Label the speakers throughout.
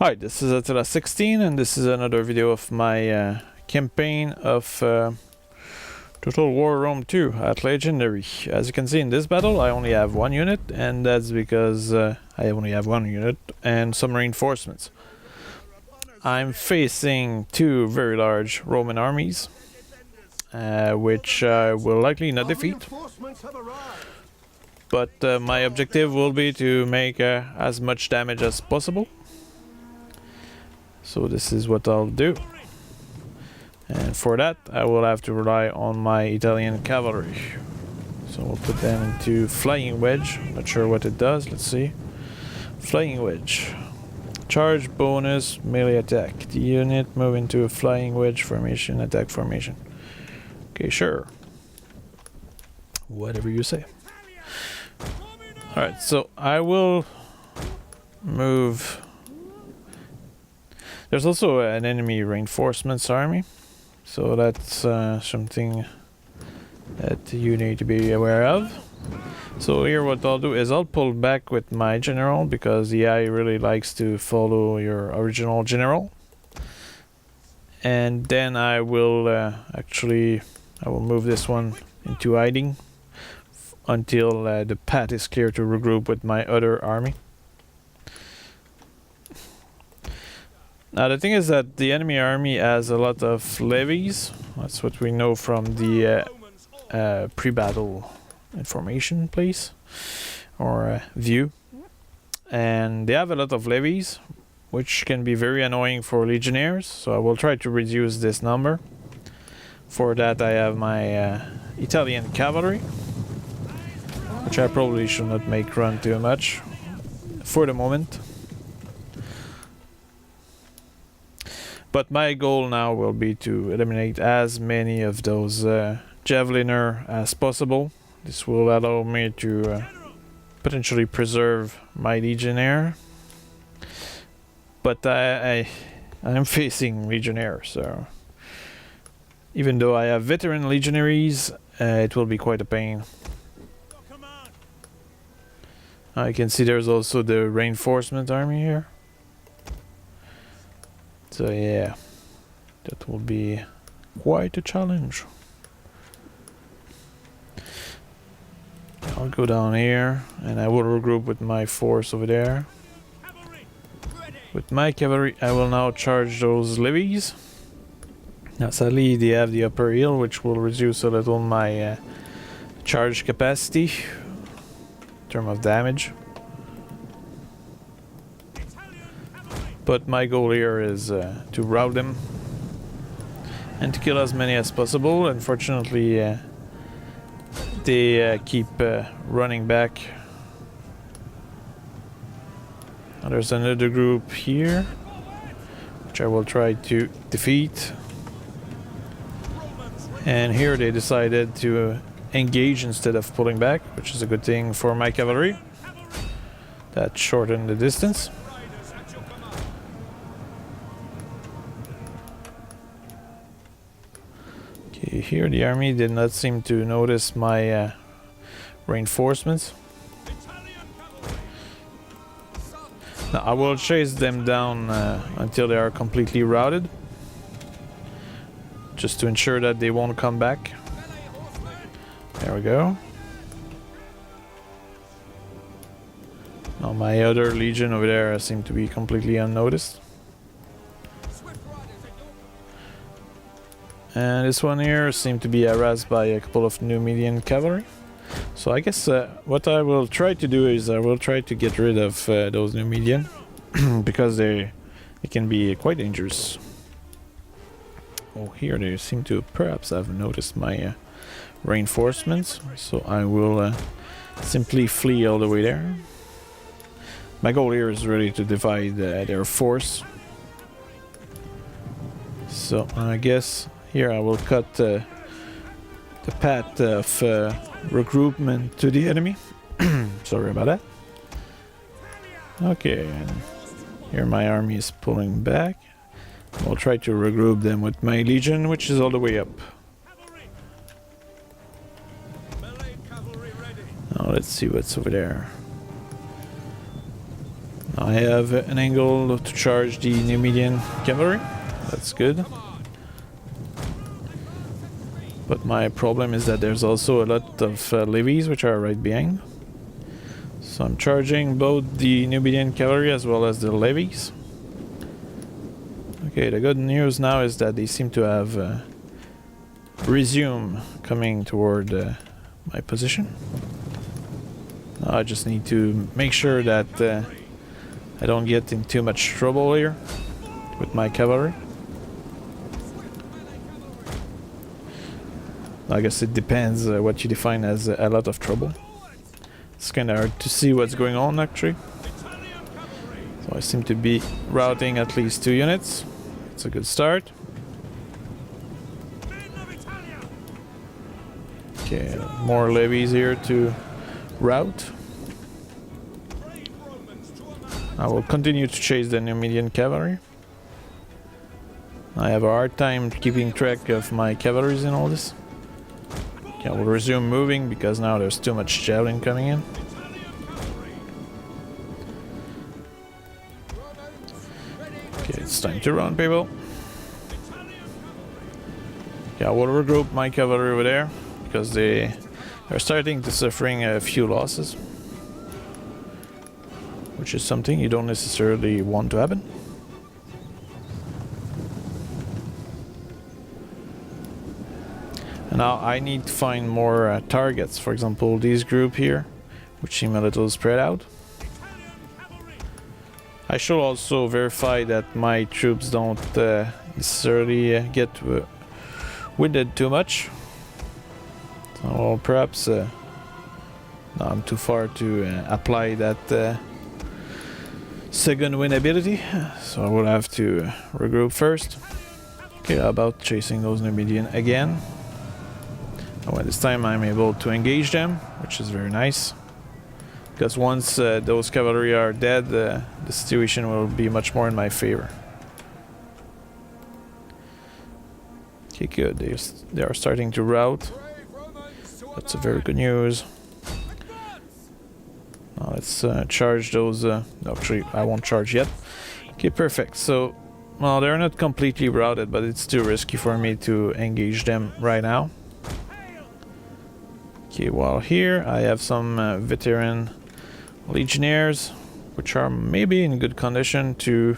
Speaker 1: Hi, this is Attila16 and this is another video of my campaign of Total War Rome 2 at Legendary. As you can see in this battle I only have one unit, and that's because I only have one unit and some reinforcements. I'm facing two very large Roman armies, which I will likely not defeat. But my objective will be to make as much damage as possible. So this is what I'll do. And for that I will have to rely on my Italian cavalry. So we'll put them into Flying Wedge. Not sure what it does, let's see. Flying Wedge. Charge bonus melee attack. The unit move into a Flying Wedge formation, attack formation. Okay, sure. Whatever you say. Alright, so I will move. There's also an enemy reinforcements army, so that's something that you need to be aware of. So here what I'll do is I'll pull back with my general, because the AI really likes to follow your original general. And then I will I will move this one into hiding until the path is clear to regroup with my other army. Now the thing is that the enemy army has a lot of levies. That's what we know from the pre-battle information place or view. And they have a lot of levies, which can be very annoying for legionnaires, so I will try to reduce this number. For that I have my Italian cavalry, which I probably should not make run too much for the moment. But my goal now will be to eliminate as many of those javeliner as possible. This will allow me to potentially preserve my legionnaire. But I'm facing legionnaire, so even though I have veteran legionaries, it will be quite a pain. You can see there's also the reinforcement army here. So yeah, that will be quite a challenge. I'll go down here and I will regroup with my force over there. With my cavalry I will now charge those levies. Now sadly they have the upper hill, which will reduce a little my charge capacity in terms of damage. But my goal here is to rout them and to kill as many as possible. Unfortunately, they keep running back. Now there's another group here, which I will try to defeat. And here they decided to engage instead of pulling back, which is a good thing for my cavalry. That shortened the distance. Here the army did not seem to notice my reinforcements. Now I will chase them down until they are completely routed, just to ensure that they won't come back. There we go. Now my other legion over there seem to be completely unnoticed. And this one here seemed to be harassed by a couple of Numidian cavalry. So I guess what I will try to do is I will try to get rid of those Numidian because they can be quite dangerous. Oh, here they seem to perhaps have noticed my reinforcements, so I will simply flee all the way there. My goal here is really to divide their force. So I guess here I will cut the path of regroupment to the enemy. Sorry about that. Okay, and here my army is pulling back. I'll try to regroup them with my legion, which is all the way up. Now let's see what's over there. I have an angle to charge the Numidian cavalry. That's good. But my problem is that there's also a lot of levies which are right behind. So I'm charging both the Numidian cavalry as well as the levies. Okay, the good news now is that they seem to have resumed coming toward my position. Now I just need to make sure that I don't get in too much trouble here with my cavalry. I guess it depends what you define as a lot of trouble. It's kind of hard to see what's going on actually. So I seem to be routing at least 2 units. It's a good start. Okay, more levies here to route. I will continue to chase the Numidian cavalry. I have a hard time keeping track of my cavalries in all this. Okay, I will resume moving because now there's too much javelin coming in. Okay, it's time to run, people. Okay, I will regroup my cavalry over there because they are starting to suffering a few losses, which is something you don't necessarily want to happen. And now I need to find more targets. For example, this group here, which seem a little spread out. I should also verify that my troops don't necessarily get winded too much. So perhaps no, I'm too far to apply that second win ability, so I will have to regroup first. Okay, how about chasing those Numidian again? Oh, this time I'm able to engage them, which is very nice. Because once those cavalry are dead, the situation will be much more in my favor. Okay, good. They are starting to rout. That's a very good news. Now let's charge those. Actually, I won't charge yet. Okay, perfect. So, well, they're not completely routed, but it's too risky for me to engage them right now. Okay, while here I have some veteran legionnaires, which are maybe in good condition to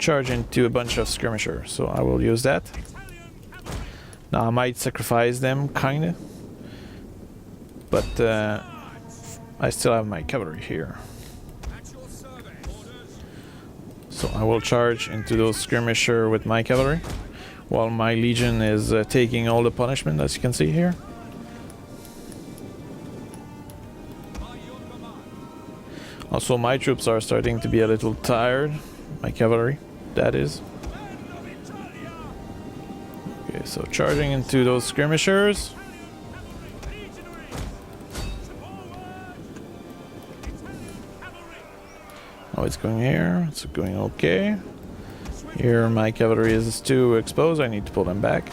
Speaker 1: charge into a bunch of skirmishers. So I will use that. Now I might sacrifice them, kinda, but I still have my cavalry here. So I will charge into those skirmishers with my cavalry, while my legion is taking all the punishment, as you can see here. Also, my troops are starting to be a little tired. My cavalry, that is. Okay, so charging into those skirmishers. Oh, it's going here. It's going okay. Here, my cavalry is too exposed. I need to pull them back.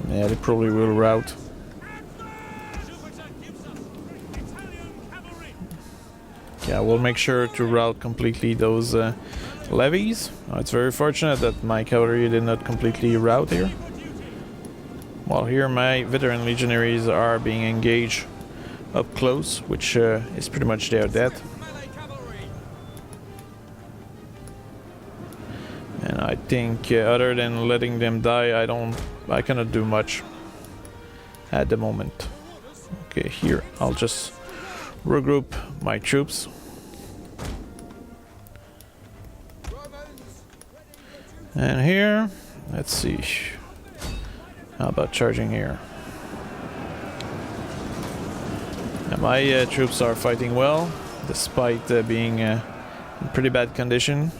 Speaker 1: Yeah, they probably will rout. Yeah, we'll make sure to rout completely those levies. It's very fortunate that my cavalry did not completely rout here. While here my veteran legionaries are being engaged up close, which is pretty much their death. And I think other than letting them die, I cannot do much at the moment. Okay, here I'll just regroup my troops. And here, let's see. How about charging here? And my troops are fighting well, despite being in pretty bad condition.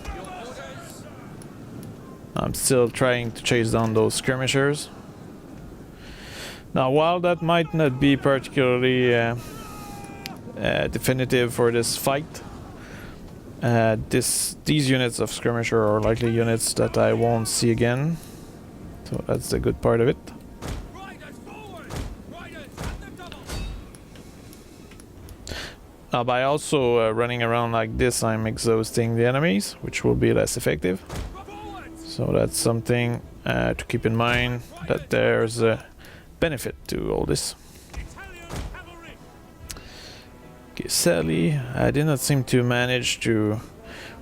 Speaker 1: I'm still trying to chase down those skirmishers. Now, while that might not be particularly definitive for this fight, these units of skirmisher are likely units that I won't see again, so that's the good part of it. By also running around like this, I'm exhausting the enemies, which will be less effective. So that's something to keep in mind, that there's a benefit to all this. Okay, sadly, I did not seem to manage to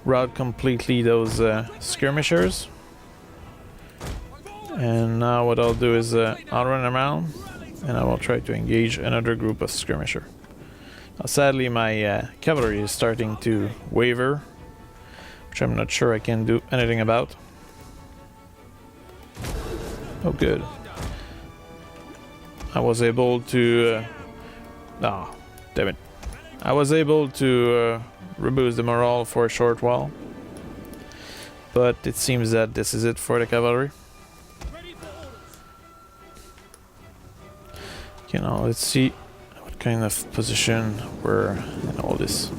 Speaker 1: rout completely those skirmishers. And now what I'll do is I'll run around and I will try to engage another group of skirmisher. Now, sadly, my cavalry is starting to waver, which I'm not sure I can do anything about. Oh, good. I was able to... oh, damn it. I was able to reboost the morale for a short while. But it seems that this is it for the cavalry. Okay, now let's see what kind of position we're in all this.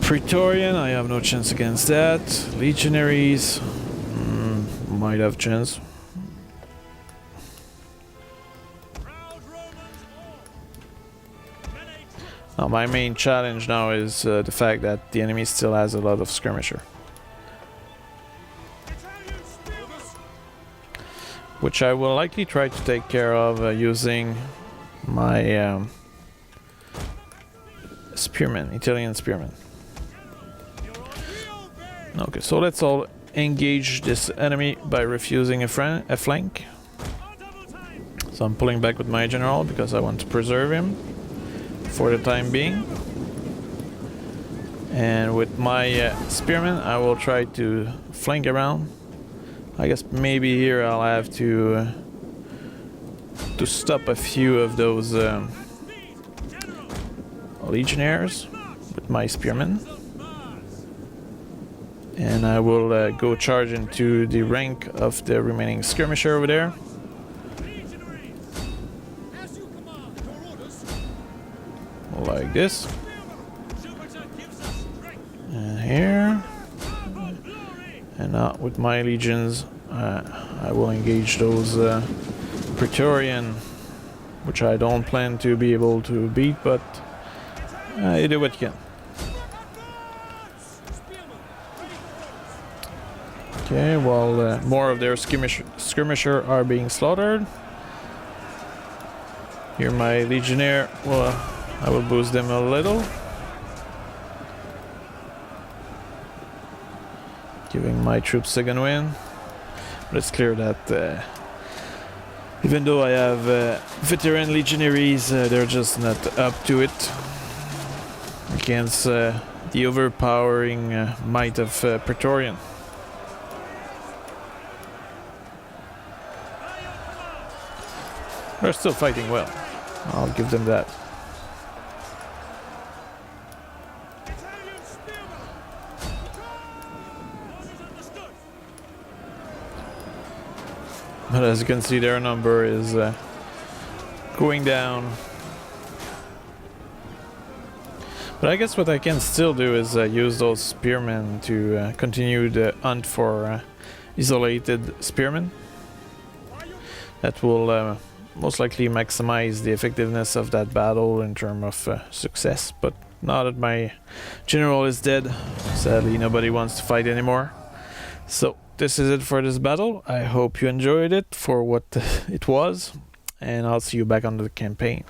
Speaker 1: Praetorian, I have no chance against that. Legionaries, might have chance. Now my main challenge now is the fact that the enemy still has a lot of skirmisher, which I will likely try to take care of using my spearmen, Italian spearmen. Okay, so let's all engage this enemy by refusing a flank. So I'm pulling back with my general because I want to preserve him for the time being. And with my spearmen, I will try to flank around. I guess maybe here I'll have to stop a few of those legionnaires with my spearmen. And I will go charge into the rank of the remaining skirmisher over there. Like this. And here. And now with my legions, I will engage those Praetorian, which I don't plan to be able to beat, but you do what you can. Okay, while more of their skirmisher are being slaughtered. Here my legionnaire, well, I will boost them a little. Giving my troops a second win. But it's clear that even though I have veteran legionaries, they're just not up to it against the overpowering might of Praetorian. They're still fighting well. I'll give them that. But as you can see, their number is going down. But I guess what I can still do is use those spearmen to continue the hunt for isolated spearmen. That will most likely maximize the effectiveness of that battle in terms of success. But now that my general is dead, sadly nobody wants to fight anymore. So this is it for this battle. I hope you enjoyed it for what it was, and I'll see you back on the campaign.